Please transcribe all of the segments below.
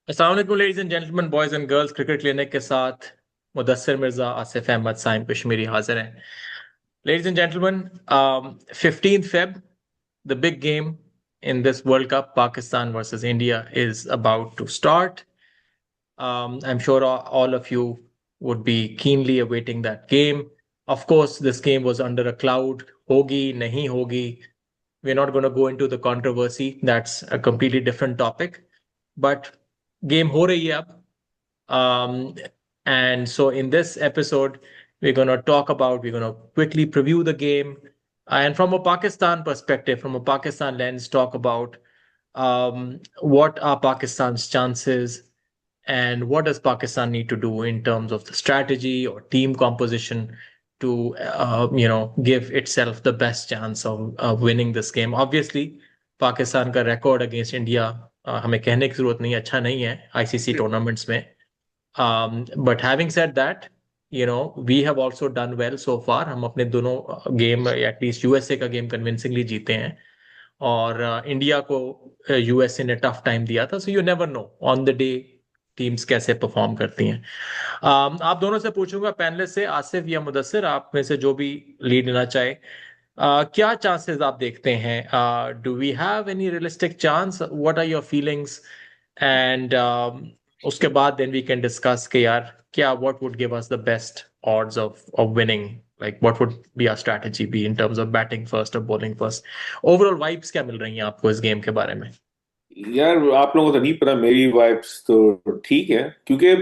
अस्सलाम वालेकुम ladies and gentleman boys and girls. Cricket clinic के साथ मुदस्सिर मिर्जा, आसिफ अहमद, साइम कश्मीरी हाजिर हैं। Ladies and gentleman, 15 Feb, the big game in this World Cup, Pakistan versus India, is about to start. I'm sure all of you would be keenly awaiting that game. Of course, this game was under a cloud. Hogi, nahi hogi. We're not going to go into the controversy. That's a completely different topic. But game ho rahi hai ab. Um, and so in this episode, we're going to quickly preview the game. And from a Pakistan perspective, from a Pakistan lens, talk about what are Pakistan's chances and what does Pakistan need to do in terms of the strategy or team composition to, give itself the best chance of winning this game. Obviously, Pakistan का record against India, हमें कहने की जरूरत नहीं, अच्छा नहीं है ICC tournaments में. But having said that, we have also done well so far. हम अपने दोनों गेम, एटलीस्ट यूएसए का गेम कन्विंसिंगली जीते हैं. और इंडिया को यूएसए ने टफ टाइम दिया था. So you never know on the day teams कैसे परफॉर्म करती हैं. आप दोनों से पूछूंगा, पैनलिस्ट से, आसिफ या मुदस्सिर, आप में से जो भी लीड लेना चाहे. क्या चांसेस आप देखते हैं? Do we have any realistic chance? What are your feelings? And उसके बाद देन वी कैन डिस्कस कि यार क्या, what would give us the best odds of winning, like what would be our strategy be in terms of batting first or bowling first. Overall vibes क्या मिल रही हैं आपको इस गेम के बारे में? यार आप लोगों को तो नहीं पता, मेरी वाइब्स तो ठीक है क्योंकि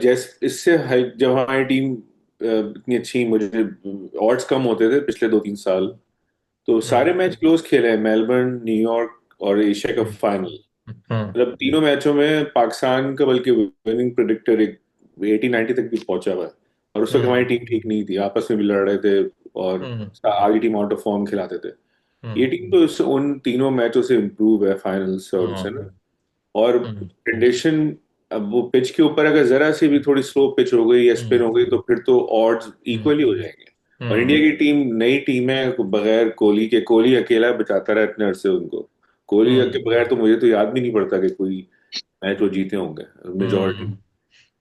जैसे इससे जब हमारी टीम इतनी अच्छी, मुझे ऑड्स कम होते थे पिछले 2-3 साल, तो हम्म. सारे मैच क्लोज खेले हैं, मेलबर्न, न्यूयॉर्क और एशिया कप हम्म. फाइनल। हम्म. मतलब तीनों मैचों में पाकिस्तान का बल्कि विनिंग प्रेडिक्टर एक 80-90 तक भी पहुंचा हुआ है। और उस वक्त हमारी हम्म. टीम ठीक नहीं थी, आपस में भी लड़ रहे थे और हम्म. आगे टीम आउट ऑफ फॉर्म खिलाते थे। ये हम्म. टीम तो उन तीनों मैचों से इम्प्रूव है फाइनल्स और से ना। हम्म. और हम्म. कंडीशन, अब वो पिच के ऊपर अगर जरा सी भी थोड़ी स्लो पिच हो गई या स्पिन हो गई तो फिर तो ऑड्स हम्म. इक्वली हो जाएंगे। और इंडिया हम्म. की टीम नई टीम है, बगैर कोहली के, कोहली अकेला बचाता रहा इतने अरसे उनको। कोहली के हम्म. बगैर तो मुझे तो याद भी नहीं पड़ता कि कोई मैच वो जीते होंगे मेजोरिटी। हम्म.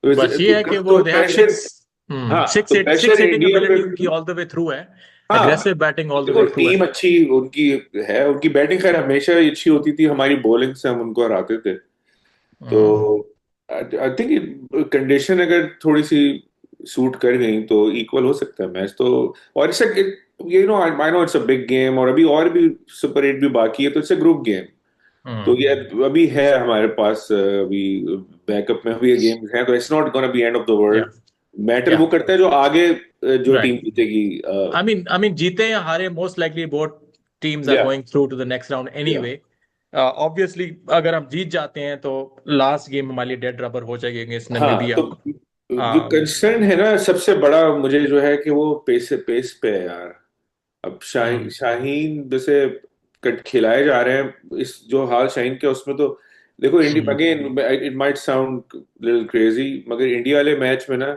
तो बस ये है कि वो दे हैव प्रेशर, सिक्स हाँ सिक्स तो सिक्स प्रेशर हिटिंग इंडिया पे। एबिलिटी उनकी ऑल द वे थ्रू है. हाँ एग्रेसिव बैटिंग ऑल द देखो, वे थ्रू है. टीम अच्छी उनकी है, उनकी बैटिंग खैर हमेशा ही अच्छी होती थी, हमारी बॉलिंग से हम उनको हराते थे। तो हम्म. आई थिंक कंडीशन अगर थोड़ी सी सूट कर गई तो इक्वल हो सकता है मैच तो। और it's you know I know it's a big game, और अभी और भी सुपर 8 भी बाकी है, तो इट्स अ ग्रुप गेम। तो हम्म. ये अभी है हमारे पास, अभी बैकअप में भी ये गेम्स हैं, तो it's not gonna be end of the yeah. World. Matter yeah. वो करता है जो आगे, जो टीम राइट. जीतेगी। I mean जीते या हारे, most likely both teams are yeah going through to the next round yeah anyway. Obviously अगर हम जीत जाते हैं तो लास्ट गेम हमारे लिए डेड रबर हो जाएगी अगेंस्ट हाँ नामीबिया. तो जो कंसर्न है ना सबसे बड़ा मुझे जो है कि वो पेस पे है यार। अब शाहीन जैसे कट खिलाए जा रहे हैं, इस जो हाल शाहीन के उसमें तो देखो, India again it might sound little crazy, मगर इंडिया वाले मैच में ना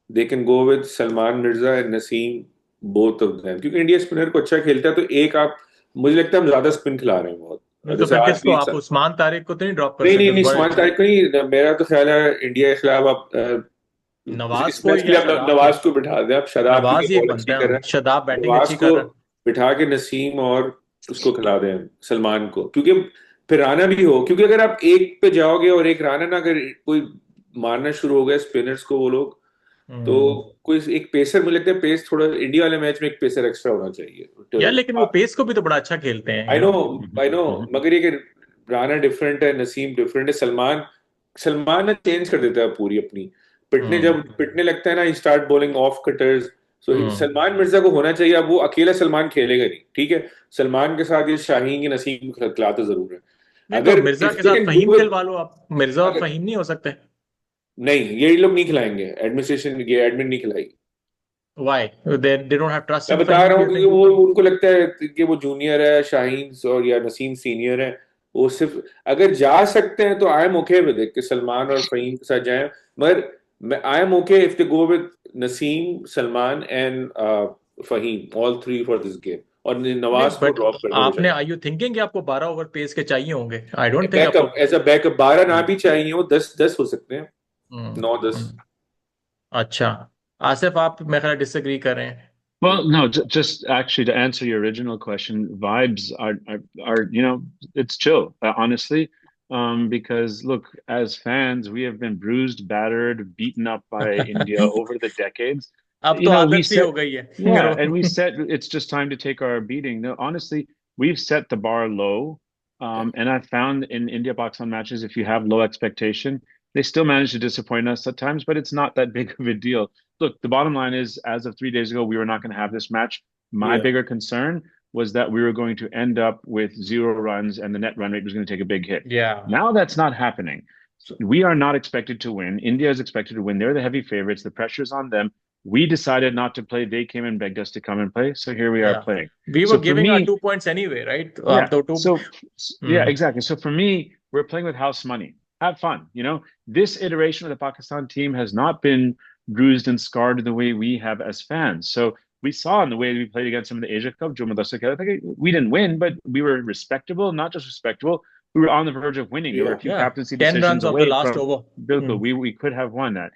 they can go with Salman Mirza and Naseem, both of them, क्योंकि इंडिया स्पिनर को अच्छा खेलता है। तो एक आप, मुझे लगता है हम ज्यादा स्पिन खिला रहे हैं नहीं बहुत, तो जैसे फिर आज किसको, भी। आप उस्मान तारिक को तो नहीं ड्रॉप कर नहीं नहीं सकते, नहीं, बड़े. सुमान तारिक को नहीं, मेरा तो ख्याल है इंडिया के खिलाफ आप नवाज इस को मैच के या लिए आप शादाब को. नवाज को बिठा दें, आप शादाब क्योंकि नवाज ही एक बॉल अच्छी बनते कर रहा हैं, शादाब है, बैटिंग नवाज अच्छी कर को रहा है. बिठा के नसीम और उसको खिला दें सलमान को, क्योंकि फिर राना भी हो, क्योंकि अगर आप एक पे जाओगे और एक राना ना, अगर कोई मारना शुरू हो गया स्पिनर्स को वो लोग, तो हम्म. कोई एक पेसर, मुझे लगता है पेस थोड़ा इंडिया वाले मैच में एक पेसर एक्स्ट्रा होना चाहिए यार तो। लेकिन वो पेस को भी तो बड़ा अच्छा खेलते हैं, आई नो, आई नो, मगर ये कि राना डिफरेंट है, नसीम डिफरेंट है, सलमान, सलमान ना चेंज कर देता है पूरी अपनी, पिटने हम्म. जब पिटने लगता है ना, स्टार्ट बॉलिंग ऑफ कटर्स। सो हम्म. सलमान मिर्जा को होना चाहिए। अब वो अकेला सलमान खेलेगा नहीं, ठीक है, सलमान के साथ ये शाहीन या नसीम खिलाते जरूर है। नहीं तो अगर मिर्जा इफ के दे साथ कैन फहीम डू इट, खिलवा लो आप. मिर्जा और अगर फहीम नहीं हो सकते? नहीं, ये लोग नहीं खिलाएंगे, एडमिनिस्ट्रेशन, ये एडमिन नहीं खिलाएगी। Why? They don't have trust मैं इन बता फहीम, रहा डू हूँ यू क्योंकि थिंक? वो उनको लगता है कि वो जूनियर है, शाहीन और या नसीम सीनियर है। वो सिर्फ अगर जा सकते हैं तो I am okay with it कि सलमान और फहीम के साथ जाएं, मगर I am okay if they go with Naseem, Salman and Faheem, all three for this game. और नहीं, नवाज को बट ड्रॉप करने को आपने चाहिए। आई यू थिंकिंग कि आपको 12 ओवर पेस के चाहिए होंगे? आई डोंट थिंक आपको। बैकअप, एज अ बैकअप 12 ना हम्म, भी चाहिए, वो 10 10 हो सकते हैं, हम्म, 9 10। हम्म। अच्छा, आसिफ आप मेरे ख्याल डिसएग्री कर रहे हैं। Well, no, just actually to answer your original question, vibes are it's chill, honestly. Because look, as fans, we have been bruised, battered, beaten up by India over the decades. अब तो We आदत सी हो set, गई है yeah, and we मेरे set, it's just time to take our beating. No, honestly, we've set the bar low. And I found in India-Pakistan matches, if you have low expectation, they still manage to disappoint us at times, but it's not that big of a deal. Look, the bottom line is, as of 3 days ago, we were not going to have this match. My Yeah, bigger concern was that we were going to end up with 0 runs and the net run rate was going to take a big hit. या Now that's not happening. So we are not expected to win. India is expected to win. They're the heavy favorites. The pressure's on them. We decided not to play. They came and begged us to come and play. So here we are या playing. We were So for giving our me, 2 points anyway, right? आप yeah. तो two. So yeah, hmm, exactly. So for me, we're playing with house money. Have fun. This iteration of the Pakistan team has not been bruised and scarred the way we have as fans. So we saw in the way we played against them in the Asia Cup, Joe Madassa, I think we didn't win, but we were respectable, not just respectable. We were on the verge of winning. There were a yeah. few या captaincy 10 runs decisions of the away last from over. Bilko. We could have won that.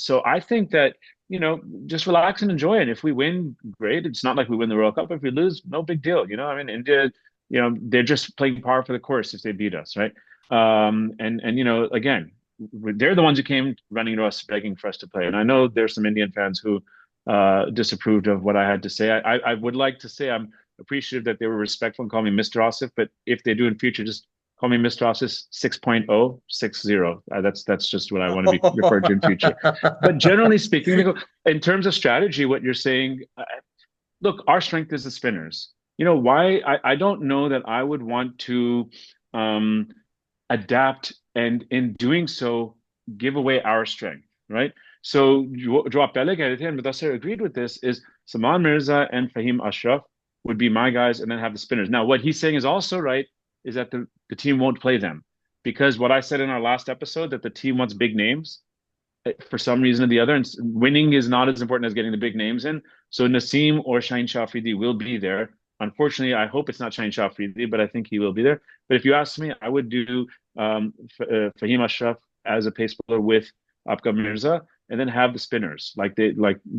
So I think that, just relax and enjoy it. If we win, great. It's not like we win the World Cup. If we lose, no big deal. I mean, India, they're just playing par for the course if they beat us, right? And again, they're the ones who came running to us begging for us to play. And I know there's some Indian fans who disapproved of what I had to say. I would like to say I'm appreciative that they were respectful and called me Mr. Asif, but if they do in future, just call me Mr. Asif 6.0, 60. That's just what I want to be referred to in future. But generally speaking, in terms of strategy, what you're saying, look, our strength is the spinners. Why? I don't know that I would want to um, adapt and in doing so give away our strength, right? So जो आप पहले कह रहे थे, and Mudassir agreed with this, is Saman Mirza and Fahim Ashraf would be my guys and then have the spinners. Now, what he's saying is also right, is that the team won't play them. Because what I said in our last episode, that the team wants big names for some reason or the other, and winning is not as important as getting the big names in. So Naseem or Shaheen Shah Afridi will be there. Unfortunately, I hope it's not Shaheen Shah Afridi, but I think he will be there. But if you ask me, I would do Fahim Ashraf as a pace bowler with Apka Mirza, and then have the spinners like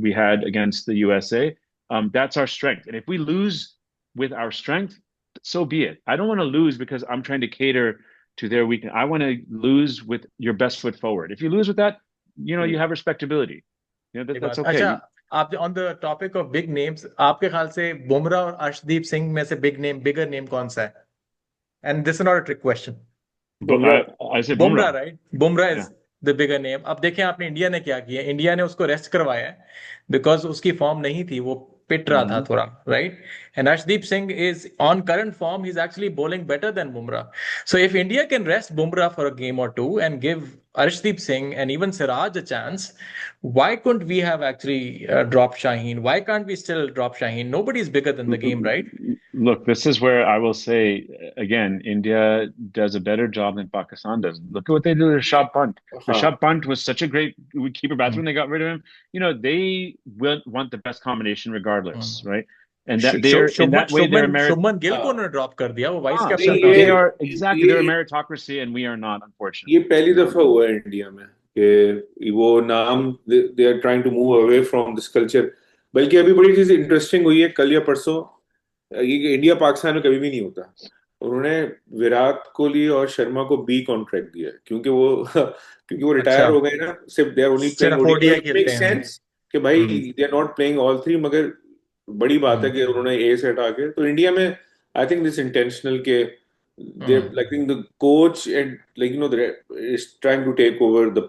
we had against the USA. That's our strength. And if we lose with our strength, so be it. I don't want to lose because I'm trying to cater to their weakness. I want to lose with your best foot forward. If you lose with that, you have respectability. सही That's बात। अच्छा, okay. आप on the topic of big names, आपके ख्याल से बुमराह और अर्शदीप सिंह में से बिगर नेम कौन सा है? And this is not a trick question. Bumrah. I say Bumrah, Bumrah. Right? Bumrah Yeah. Is the bigger name. अब देखें आपने इंडिया ने क्या किया। इंडिया ने उसको रेस्ट करवाया है बिकॉज उसकी फॉर्म नहीं थी, वो पिट रहा था Hmm. थोड़ा, right? And Arshdeep Singh is on current form, he is actually bowling better than Bumrah. So if India can rest Bumrah for a game or two and give Arshdeep Singh and even Siraj a chance, why couldn't we have actually dropped Shaheen? Why can't we still drop Shaheen? Nobody's bigger than the game, right? Look, this is where I will say again, India does a better job than Pakistan does. Look at what they do to Rishabh Pant. हाँ, Rishabh Pant was such a great keeper Hmm. batsman. They got rid of him. They will want the best combination regardless, Hmm. right? And that they're in that way they're merit. Shubman Gill को हाँ। उन्होंने drop कर दिया, वो vice Ah, captain so नहीं, था। they are exactly they're a ये meritocracy and we are not, unfortunately. ये पहली दफा हुआ है इंडिया में कि वो नाम, they are trying to move away from this culture. बल्कि अभी बड़ी चीज इंटरेस्टिंग हुई है कल या परसों, ये इंडिया पाकिस्तान में कभी भी नहीं होता। उन्होंने विराट कोहली और शर्मा को बी कॉन्ट्रैक्ट दिया है, क्योंकि वो अच्छा, रिटायर हो गए ना, सिर्फ दे आर ओनली प्लेइंग सिर्फ ओडीआई। ओडीआई इट मेक खेलते हैं। सेंस कि भाई hmm, they are not playing all three, मगर बड़ी बात है हम्म, कि उन्होंने ए से हटा के, तो इंडिया में आई थिंक दिस इंटेंशनल के they hmm, like think the coach and like is trying to take over the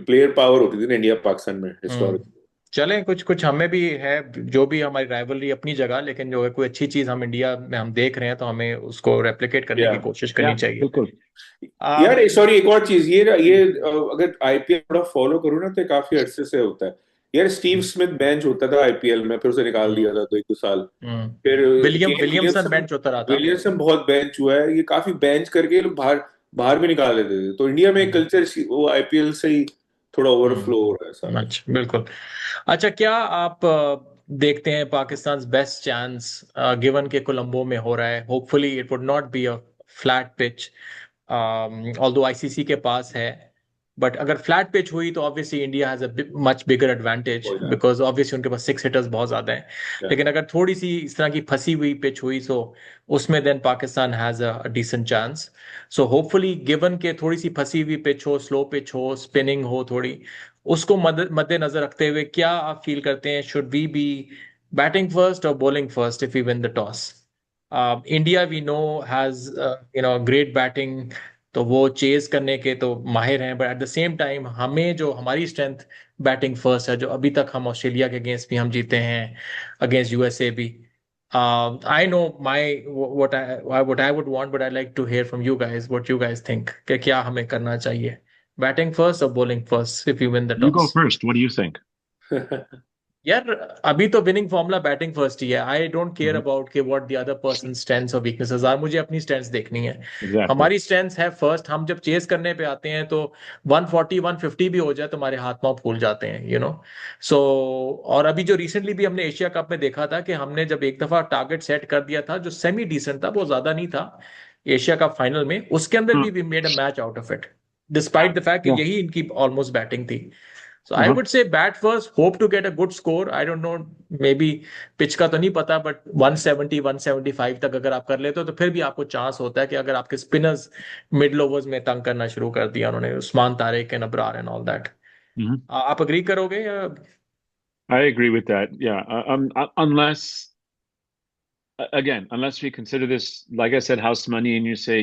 player power होती थी ना इंडिया पाकिस्तान में हम्म। हिस्टोरिकली। चलें, कुछ कुछ हमें भी है, जो भी हमारी राइवलरी अपनी जगह, लेकिन जो है कोई अच्छी चीज हम इंडिया में हम देख रहे हैं तो हमें उसको रेप्लिकेट करने या की कोशिश करनी Yeah, चाहिए। बिल्कुल. यार सॉरी, एक और चीज, ये अगर आईपीएल थोड़ा फॉलो करूँ ना तो काफी अरसे से होता है यार। स्टीव स्मिथ बेंच होता था आईपीएल में, फिर उसे निकाल दिया था 2 1 साल। फिर केन विलियमसन बेंच होता रहा था। विलियमसन बहुत बेंच हुआ है, ये काफी बेंच करके ये लोग बाहर बाहर भी निकाल देते थे। तो इंडिया में एक हम्म, कल्चर वो आईपीएल से ही थोड़ा ओवरफ्लो हो रहा है सारा। अच्छा, बिल्कुल। अच्छा, क्या आप देखते हैं पाकिस्तान बेस्ट चांस गिवन के कोलंबो में हो रहा है. Hopefully it would not be a flat pitch, although ICC के पास है. बट अगर फ्लैट पिच हुई तो obviously India has a much bigger advantage हो जाए। बिकॉज ऑब्वियसली उनके पास सिक्स हिटर्स बहुत ज्यादा हैं. Yeah. लेकिन अगर थोड़ी सी इस तरह की फंसी हुई पिच हुई तो उसमें then Pakistan has a decent chance. So hopefully given के थोड़ी सी फंसी हुई पिच हो, स्लो पिच हो, स्पिनिंग हो थोड़ी, उसको मद्देनजर रखते हुए क्या आप फील करते हैं, should we be batting first और bowling first if we win the toss? India we know has great batting, तो वो चेज करने के तो माहिर हैं, but at the same time हमें जो हमारी स्ट्रेंथ बैटिंग फर्स्ट है, जो अभी तक हम ऑस्ट्रेलिया के अगेंस्ट भी हम जीते हैं, अगेंस्ट यूएसए भी. I know my what I would want, but I'd like to hear from you guys what you guys think कि क्या हमें करना चाहिए, बैटिंग फर्स्ट और bowling first if you win the You go toss? first. What do you think? यार अभी तो winning formula batting first ही है. I don't care Mhm. About कि what the other person strengths और वीकनेसेस आर. मुझे अपनी स्ट्रेंथ्स देखनी है. Exactly. हमारी स्ट्रेंथ्स है फर्स्ट. हम जब चेस करने पे आते हैं तो 140 150 भी हो जाए तो हमारे हाथ पांव फूल जाते हैं, सो. और अभी जो रिसेंटली भी हमने एशिया कप में देखा था कि हमने जब एक दफा टारगेट सेट कर दिया था जो सेमी डिसेंट था, वो ज्यादा नहीं था, एशिया कप फाइनल में, उसके अंदर Uh, भी we made a match out of it despite the fact कि yeah. यही इनकी ऑलमोस्ट बैटिंग थी. So I Uh-huh. would say bat first, hope to get a good score. I don't know, maybe pitch का तो नहीं पता, but 170 175 तक अगर आप कर लेते हो तो फिर भी आपको चांस होता है कि अगर आपके स्पिनर्स मिडिल ओवर्स में तंग करना शुरू कर दिया उन्होंने, Usman Tariq and Abrar and all that. Mhm. आप अग्री करोगे या? I agree with that. Yeah. Unless, again, unless we consider this, like I said, house money, and you say,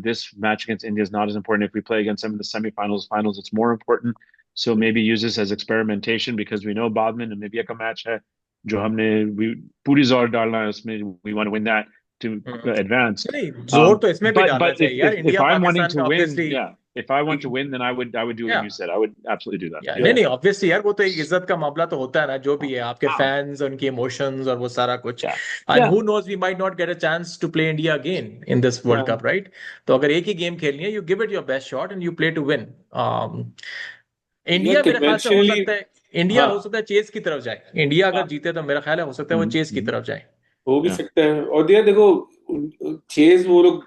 this match against India is not as important. If we play against them in the semifinals, finals, it's more important. So maybe use this as experimentation because we know Bodman and maybe एक match है जो हमने we पूरी जोर डालना है उसमें, we want to win that to advance. नहीं, जोर तो इसमें भी But डालना if चाहिए यार. if India I'm wanting Pakistan to में win, obviously. yeah, if I want to win, then I would do what या you said. I would absolutely do that. या Yeah. नहीं Yeah. नहीं, ऑब्वियसली यार, वो तो एक इज्जत का मामला तो होता है ना, जो भी है आपके हाँ, फैंस, उनके इमोशंस और वो सारा कुछ. yeah, and yeah, who knows, we might not get a chance to play India again in this world हाँ. Cup, right? तो अगर एक ही गेम खेलनी है, you give it your best shot and you play to win. या India मेरे ख्याल से हो कन्वेंशनली. सकता है, इंडिया हाँ. हो सकता है चेस की तरफ जाए. इंडिया अगर हाँ. जीते तो मेरा ख्याल है हो सकता है वो चेस की Mhm. तरफ जाए. हो भी Yeah. सकता है. और दिया देखो, चेज वो लोग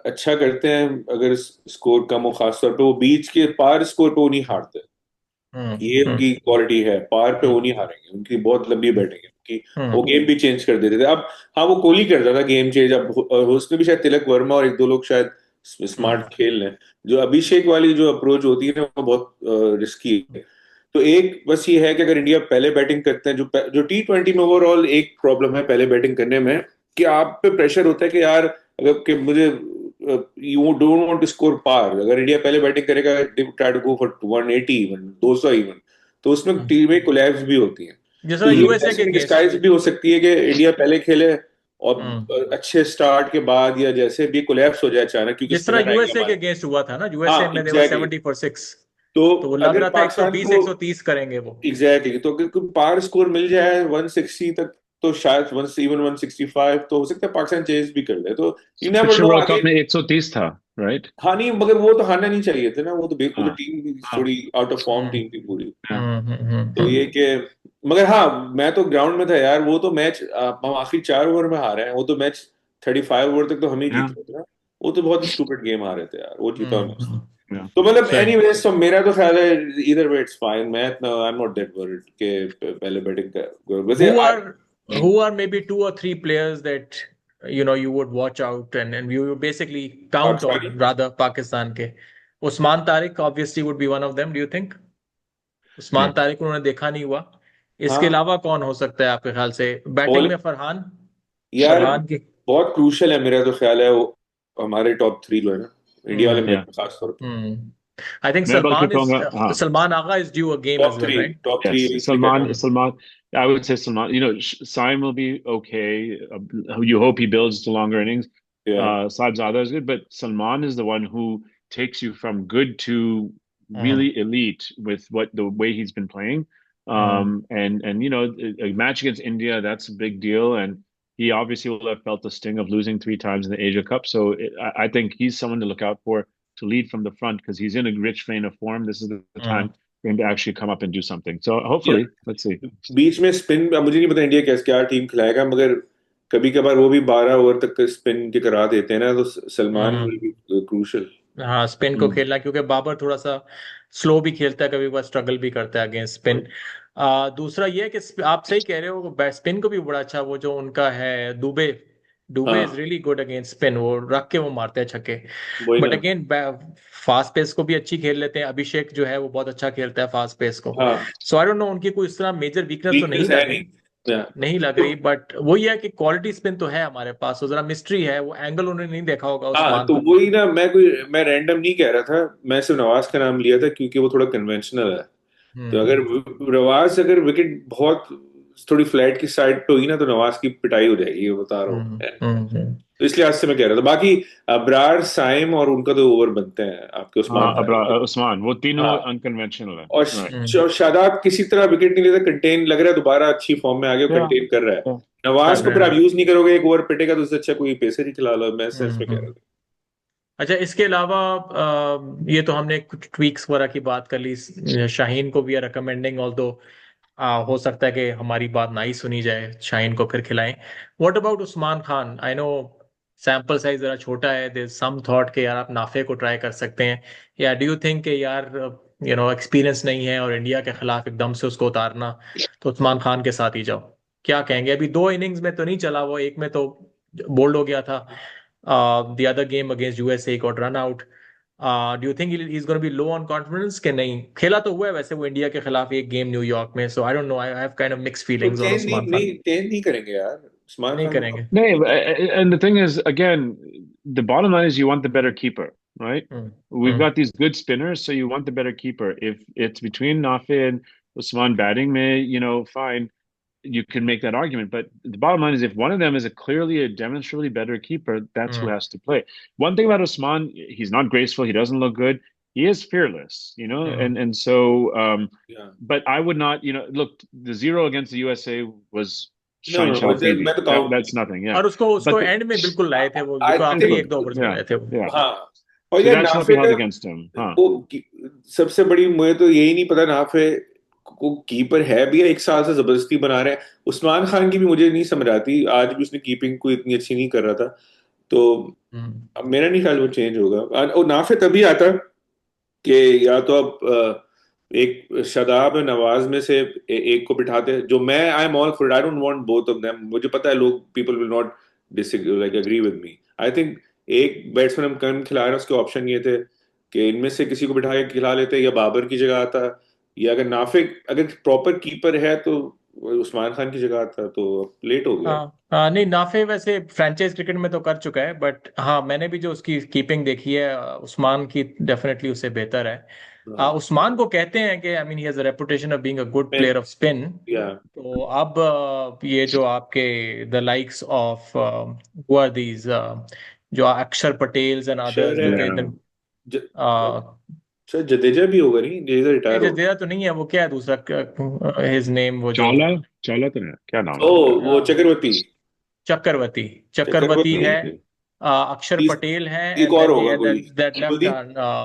अच्छा करते हैं अगर स्कोर कम हो, खासतौर पे वो बीच के पार स्कोर पे वो नहीं हारते. ये हम्म. उनकी क्वालिटी है, पार पे हम्म. वो नहीं हारेंगे. उनकी बहुत लंबी बैटिंग है उनकी. वो हम्म. गेम भी चेंज कर देते थे. अब हाँ, वो कोहली करता था गेम चेंज. अब उसमें भी शायद तिलक वर्मा और एक दो लोग शायद स्मार्ट खेल लें. जो अभिषेक वाली जो अप्रोच होती है ना, वो बहुत रिस्की है. तो एक बस ये है कि अगर इंडिया पहले बैटिंग करते हैं, जो T20 में ओवरऑल एक प्रॉब्लम है पहले बैटिंग करने में, कि आप पे प्रेशर होता है कि यार अगर कि मुझे you don't want to score par. अगर इंडिया पहले बैटिंग करेगा, try to go for 180 even 200 even, तो उसमें हम्म. टीमें कोलैप्स भी होती हैं. जैसा तो ये यूएसए के ब्लेसिंग इन अगेंस्ट. डिस्गाइज भी हो सकती है कि इंडिया पहले खेले हम्म. और अच्छे स्टार्ट के बाद या जैसे भी कोलैप्स हो जाए अचानक, क्योंकि जिस तरह स्पिनर आएंगे यूएसए के हमारे. अगेंस्ट हुआ था ना, हाँ, यूएसए में देवर एग्जैक्टली. 70 for 6. तो तो वो लग अगर रहा था पाकिस्तान 120 को 130 करेंगे वो. एग्जैक्टली तो अगर कोई पार स्कोर मिल जाए 160 तक, तो शायद वन इवन 165, तो हो सकता है पाकिस्तान चेज भी कर ले. तो यू नेवर पिछले नो वर्ल्ड आगे. कप में 130 था, राइट? हाँ नहीं, मगर वो तो हारना नहीं चाहिए थे ना. वो तो हाँ, टीम हाँ, थोड़ी out of form hmm. Team थी पूरी. तो हम्म. ये कि मगर हाँ, मैं तो ग्राउंड में था यार. वो तो मैच हम आखिरी 4 ओवर में हारे हैं. वो तो मैच 35 ओवर तक तो हम ही जीत yeah, रहे थे ना. वो तो बहुत ही स्टूपिड गेम हारे थे यार. वो जीता मैच. हम्म. yeah. तो मतलब सही. एनीवेज, तो मेरा तो ख्याल है इधर वे इट्स फाइन. मैं इतना I am not that worried के पहले बैटिंग कर वैसे. who are who are maybe 2 or 3 players that you would watch out and you would basically count on, Pakistani. rather, Pakistan के? Usman Tariq obviously would be one of them. Do you think Yeah. Usman Tariq उन्होंने देखा नहीं हुआ? इसके हाँ. अलावा कौन हो सकता है आपके ख्याल से बैटिंग में? बॉलिंग फरहान. यार फरहान की. बहुत क्रूशल है. मेरा तो ख्याल है वो हमारे टॉप 3 जो है ना, इंडिया वाले हम्म. मैच में खासतौर पे. हम्म. I think मैं बल्कि Salman is कहूंगा, हाँ, Salman Agha is due a game as well, right? Top three yes, easily कहता हूँ. Salman, I would say Salman, Saim will be okay. You hope he builds to longer innings. Yeah. Saib Zada is good, but Salman is the one who takes you from good to hmm. really elite with the way he's been playing. Hmm. And a match against India, that's a big deal. And he obviously will have felt the sting of losing 3 times in the Asia Cup. So I think he's someone to look out for to lead from the front because he's in a rich vein of form. This is the time him to actually come up and do something. So hopefully, let's see. बीच में spin, मुझे नहीं पता India कैसे क्या team खिलाएगा, मगर कभी कभार वो भी 12 ओवर तक स्पिन के करा देते हैं ना, तो Salman hmm. Will be crucial. हाँ, स्पिन को हम्म। खेलना, क्योंकि बाबर थोड़ा सा स्लो भी खेलता है, कभी कभार स्ट्रगल भी करता है अगेंस्ट स्पिन। दूसरा ये है कि आप सही कह रहे हो, स्पिन को भी बड़ा अच्छा वो जो उनका है दुबे, दुबे इज हाँ रियली गुड अगेंस्ट स्पिन, वो रख के वो मारते हैं छक्के। वही बट ना। अगेन फास्ट पेस को भी अच्छी खेल लेते हैं, अभिषेक जो है वो बहुत अच्छा खेलता है फास्ट पेस को। हाँ सो आई डोंट नो, उनकी कोई इस तरह मेजर वीकनेस तो नहीं वीकनेस है लग रही, नहीं। Yeah. नहीं लग रही, बट वही है कि क्वालिटी स्पिन तो है हमारे पास, तो जरा मिस्ट्री है, वो एंगल उन्होंने नहीं देखा होगा हाँ उस्मान तो का। वही ना, मैं रैंडम नहीं कह रहा था, मैं सिर्फ नवाज का नाम लिया था क्योंकि वो थोड़ा कन्वेंशनल है। तो अगर हम्म नवाज अगर विकेट बहुत थोड़ी फ्लैट की साइड पे हुई ना, तो नवाज की पिटाई हो जाएगी, ये बता रहा हूँ। हम्म। तो इसलिए आज से मैं कह रहा था, बाकी अबरार, साइम और उनका तो ओवर बनते हैं आपके उस्मान हाँ, खान के। उस्मान, वो तीनों हाँ अनकन्वेंशनल है। और राइट। शादाब किसी तरह विकेट नहीं लेता, कंटेन लग रहा है दोबारा अच्छी फॉर्म में आ गया, या कंटेन कर रहा है। या नवाज कर को रहे फिर आप हैं। यूज नहीं करोगे, एक ओवर पिटेगा, तो उससे अच्छा कोई पेसर ही खिला लो, मैं सेंस में कह रहा हम्म। अच्छा, इसके अलावा ये तो हमने कुछ ट्वीक्स वगैरह की बात कर ली, शाहीन को भी रिकमेंडिंग, ऑल्दो हो सकता है कि हमारी बात ना ही सुनी जाए, शाहीन को फिर खिलाएं। What about Usman Khan? I know sample size जरा छोटा है, देयर सम थॉट कि यार आप नाफे को ट्राई कर सकते हैं, या डू यू थिंक कि यार एक्सपीरियंस नहीं है और इंडिया के खिलाफ एकदम से उसको उतारना, तो उस्मान खान के साथ ही जाओ? क्या कहेंगे? अभी दो इनिंग्स में तो नहीं चला वो, एक में तो बोल्ड हो गया था, the other game against USA got run out. Do you think he is gonna be low on confidence के नहीं? खेला तो हुआ है वैसे वो इंडिया के खिलाफ एक गेम न्यूयॉर्क में, so I don't know, I have kind of mixed तो फीलिंग्स ऑन चेंज नहीं उस्मान खान। नहीं चेंज नहीं करेंगे यार उस्मान नहीं खान करेंगे। को। No, and the thing is, again, the bottom line is you want the better keeper, right? Hmm We've hmm got these good spinners, so you want the better keeper. If it's between Nafi and Usman batting, fine, you can make that argument. But the bottom line is, if one of them is clearly a demonstrably better keeper, that's who hmm has to play. One thing about Usman, he's not graceful. He doesn't look good. He is fearless, hmm. and so. Yeah. But I would not, look, the zero against the USA was No, Shine no, Shell मैं Baby. तो That count that's nothing. Yeah, और उसको उसको but the, and में बिल्कुल लाए थे वो, आई बिल्कुल आखिरी थिंक। एक दो ओवर में yeah, लाए थे वो। yeah. हाँ और So यार that should not Nafe be held का against him, huh? वो सबसे बड़ी, मुझे तो यही नहीं पता नाफे को कीपर है भी या एक साल से जबरदस्ती बना रहे हैं। उस्मान खान की भी मुझे नहीं समझ आती, आज भी उसने कीपिंग को इतनी अच्छी नहीं कर रहा था, तो हम्म अब मेरा नहीं ख्याल वो चेंज होगा। और नाफे तभी आता कि या तो अब एक शादाब या नवाज में से एक को बिठाते, जो मैं I am all for, I don't want both of them, मुझे पता है लोग people will not like agree with me. I think एक बैट्समैन हम कम खिला रहे हैं, उसके ऑप्शन ये थे कि इनमें से किसी को बिठा के खिला लेते, या बाबर की जगह आता, या अगर नाफे अगर प्रॉपर कीपर है तो उस्मान खान की जगह आता, तो लेट हो गया। हाँ हाँ, नहीं नाफे वैसे फ्रेंचाइज क्रिकेट में तो कर चुका है, बट हाँ मैंने भी जो उसकी कीपिंग देखी है, उस्मान की डेफिनेटली उससे बेहतर है। हाँ, उस्मान को कहते हैं कि I mean he has a reputation of being a good player of spin. या तो अब ये जो आपके the likes of who are these, जो अक्षर पटेल्स एंड अदर्स अक्षर जो है, कि Yeah. शायद जडेजा भी होगा, नहीं जडेजा नहीं रिटायर हो जडेजा तो नहीं है, वो क्या है दूसरा हिज नेम, वो जो Chala, Chala तो नहीं, क्या नाम गया। है ओ उनका? वो चक्रवर्ती। चक्रवर्ती, चक्रवर्ती चक्रवर्ती है, है। अक्षर पटेल है, एक एंड और देन होगा कोई, दैट लेफ्ट कुलदीप।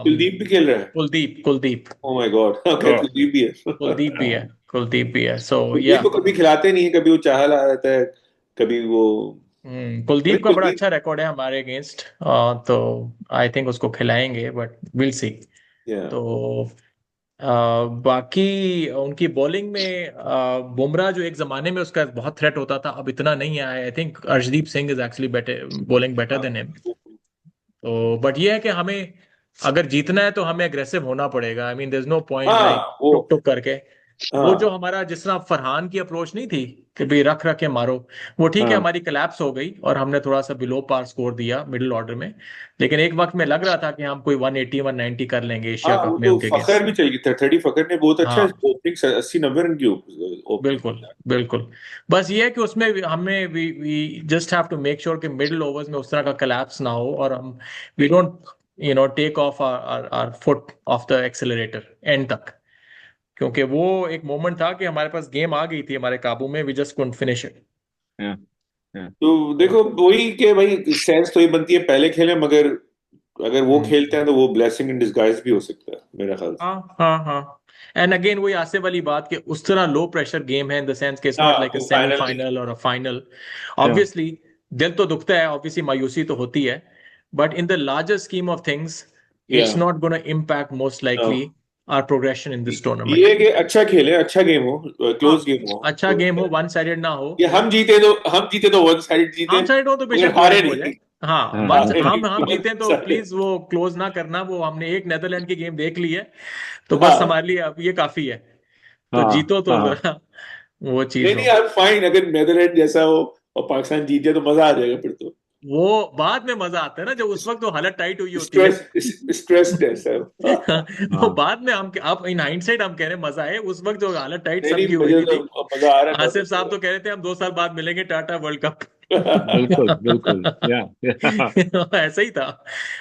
कुलदीप भी खेल रहा है। Kuldeep, Kuldeep, oh my God, okay Oh, Kuldeep भी है। कुलदीप भी है, कुलदीप भी है, सो कुलदीप या। को कभी खिलाते नहीं है, कभी वो चाहल आ जाता है, कभी वो। भाई कुलदीप का बड़ा कुलदीप। अच्छा रिकॉर्ड है हमारे अगेंस्ट, तो आई थिंक उसको खिलाएंगे, बट विल सी। या तो बाकी उनकी बॉलिंग में बुमराह जो एक जमाने में उसका बहुत थ्रेट होता था, अब इतना नहीं आया। I think Arshdeep Singh is actually better, bowling better than him. तो बट ये है कि हमें अगर जीतना है तो हमें अग्रेसिव होना पड़ेगा, I mean there is no point like हाँ वो टुक टुक करके। वो जो हाँ हमारा जिस तरह फरहान की अप्रोच नहीं थी कि भाई रख रख के मारो, वो ठीक है, हाँ, हमारी collapse हो गई और हमने थोड़ा सा बिलो पार स्कोर दिया मिडिल ऑर्डर में, लेकिन एक वक्त में लग रहा था कि हम कोई 180 190 कर लेंगे एशिया हाँ, कप वो में तो उनके फखर अगेंस्ट। भी चल गई था, 30 फखर ने बहुत अच्छा हाँ ओपनिंग 80-90 रन की ओपनिंग। बिल्कुल बिल्कुल। बस ये है कि उसमें हमें we just have to make sure कि मिडिल ओवर्स में उस तरह का collapse ना हो, और हम we don't take off our foot off the accelerator end तक, क्योंकि वो एक मोमेंट था कि हमारे पास गेम आ गई थी हमारे काबू में, we just couldn't finish it. yeah, yeah. तो देखो वही कि भाई सेंस तो ही बनती है, पहले खेले, मगर अगर वो खेलते हैं तो वो ब्लेसिंग इन डिस्गाइज भी हो सकता है मेरा ख्याल से। हाँ हाँ हाँ। एंड अगेन वही आसिफ वाली बात कि उस तरह लो प्रेशर गेम है इन द सेंस कि इट्स नॉट हाँ, लाइक अ वो फाइनल नहीं। सेमीफाइनल और अ फाइनल। Yeah. ऑब्वियसली दिल तो दुखता है, ऑब्वियसली मायूसी तो होती है, but in the larger scheme of things yeah it's not gonna impact most likely our progression in this ये टूर्नामेंट। कि अच्छा खेले, अच्छा गेम हो, हाँ, क्लोज गेम हो अच्छा तो गेम हो, वन साइडेड ना हो। ये हम जीते तो वन साइड जीते, हम साइड हो तो मगर बेशक हारे ड्राइव हो नहीं। जाए। हाँ, हाँ, वन हारे नहीं, हम वन जीते तो साइड। प्लीज वो क्लोज ना करना। वो हमने एक नेदरलैंड की गेम देख ली है, तो बस हाँ हमारे लिए अब ये काफी है। तो हाँ, जीतो तो हाँ, जरा वो चीज नहीं नहीं हो। यार, फाइन, अगर नेदरलैंड जैसा हो और पाकिस्तान जीत जाए तो मजा आ जाएगा फिर तो। वो बाद में मजा आता है ना, जब उस वक्त तो हालत टाइट हुई होती है। स्ट्रेस है सब। वो हाँ, बाद में हम अब इन हाइंडसाइट हम कह रहे हैं मजा है, उस वक्त जो हालत टाइट नहीं नहीं, सबकी हुई मुझे हुई थी। तो मजा आ रहा है आसिफ साहब बहुत। तो कह रहे थे हम 2 साल बाद मिलेंगे टाटा वर्ल्ड कप। बिल्कुल बिल्कुल, या ऐसा ही था।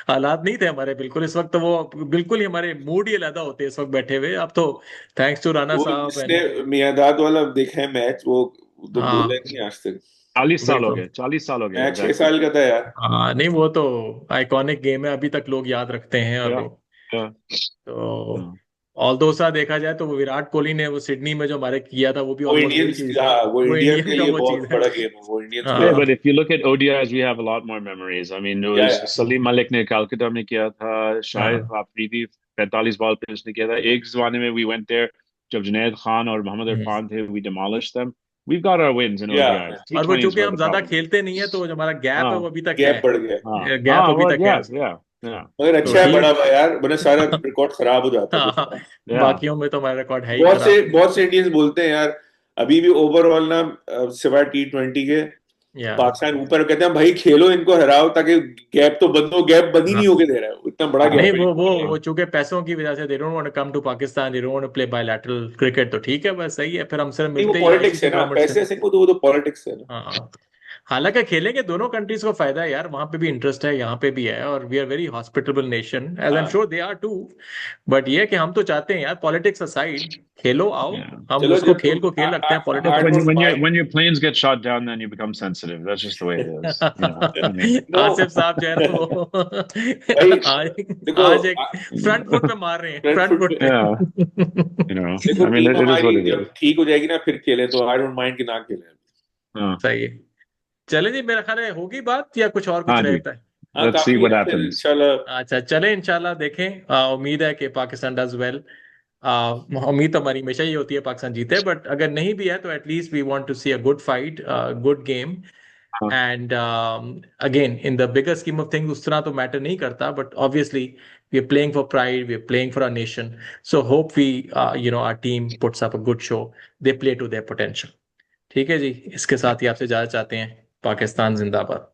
हालात नहीं थे हमारे बिल्कुल इस वक्त, तो वो बिल्कुल ही हमारे मूड ही अलग होते हैं इस वक्त बैठे हुए। अब तो थैंक्स टू राणा वो साहब जिसने एंड मियादाद वाला देखा है मैच, वो तो भूला हाँ, नहीं आज तक। 40 साल वही हो तो। गए, 40 साल हो गए, मैं 6 एग्जैक्टली। साल का था यार। हाँ नहीं, वो तो आइकॉनिक गेम है, अभी तक लोग याद रखते हैं। और या वो या तो ऑल दो सा देखा जाए तो वो विराट कोहली ने वो सिडनी में जो हमारे किया था, वो भी वो ऑलमोस्ट वही इंडियंस, चीज। हाँ वो वो इंडियंस इंडियन के का लिए वो चीज बहुत है। बड़ा गेम है, वो इंडियंस के Yeah, लिए। but हाँ if you look at ODIs, we have a lot more memories. I mean, it या was या Salim Malik ने कलकत्ता में किया था, शाहिद हाँ। अफरीदी 45 बॉल पे उसने किया था। एक जमाने में we went there जब जुनैद खान और मोहम्मद हम्म। इरफान थे, we demolished them. We've got our wins in या ODIs. और वो T20s चूंकि were हम the ज्यादा problem. खेलते नहीं है, तो जो हमारा गैप है हाँ वो अभी तक है। गैप बढ़ गया। हाँ गैप हाँ, अभी well, तक है। yeah, yeah, yeah, मगर तो अच्छा है, बड़ा ठीक। हुआ यार, वरना सारा रिकॉर्ड खराब हो जाता हाँ, दूसरा। yeah. बाकियों में तो हमारा रिकॉर्ड है ही बहुत से खराब। बहुत से इंडियंस बोलते हैं यार, अभी भी ओवरऑल ना, सिवाय T20 के या पाकिस्तान ऊपर, कहते हैं भाई खेलो, इनको हराओ ताकि गैप तो बंद हो, गैप बंद ही हाँ। नहीं होके दे रहा है, इतना बड़ा नहीं, गैप है वो चूंकि पैसों की वजह से they don't want to come to Pakistan, they don't want to play bilateral cricket, तो ठीक है, बस सही है, फिर हमसे नहीं, वो मिलते ही पॉलिटिक्स आईसीसी है ना, फॉर्मेट से। पैसे से वो तो पॉलिटिक्स है ना। हाँ, हालांकि खेलेंगे दोनों कंट्रीज को फायदा है यार, वहां पे भी इंटरेस्ट है, यहाँ पे भी है, और we are very hospitable nation as I am हाँ sure they are too. But ये है कि हम तो चाहते हैं यार, पॉलिटिक्स असाइड, खेलो आओ, Yeah. हम चलो, उसको जब खेल को खेल रखते हैं, Look, पॉलिटिक्स आई को when नहीं। Don't when mind. your planes get shot down, then you become sensitive. That's just the way it is. I mean, no Asif साहब जो है ना वो भाई आज देखो, आज एक फ्रंट फुट पे मार रहे हैं, फ्रंट फ्रंट फुट फुट पे, पे। देखो I mean, team it is what हमारी it जब is. ठीक हो जाएगी ना फिर खेलें, तो आई डोंट माइंड कि ना खेलें। सही है। चले जी, मेरा ख्याल है होगी बात, या कुछ और कुछ हाँ जी, रहता है। हाँ let's see काफी what है, फिर happens. इंशाल्लाह। अच्छा चले, इंशाल्लाह देखें। उम्मीद है कि पाकिस्तान डज वेल। उम्मीद तो हमारी हमेशा ही होती है पाकिस्तान जीते, बट अगर नहीं भी है तो at least we want to see a good fight, good game. हाँ, and again in the bigger scheme of things उस तरह तो मैटर नहीं करता, but obviously we are playing for pride, we are playing for our nation. So hope we our team puts up a good show, they play to their potential. ठीक है जी, इसके साथ ही आपसे इजाजत चाहते हैं। पाकिस्तान जिंदाबाद।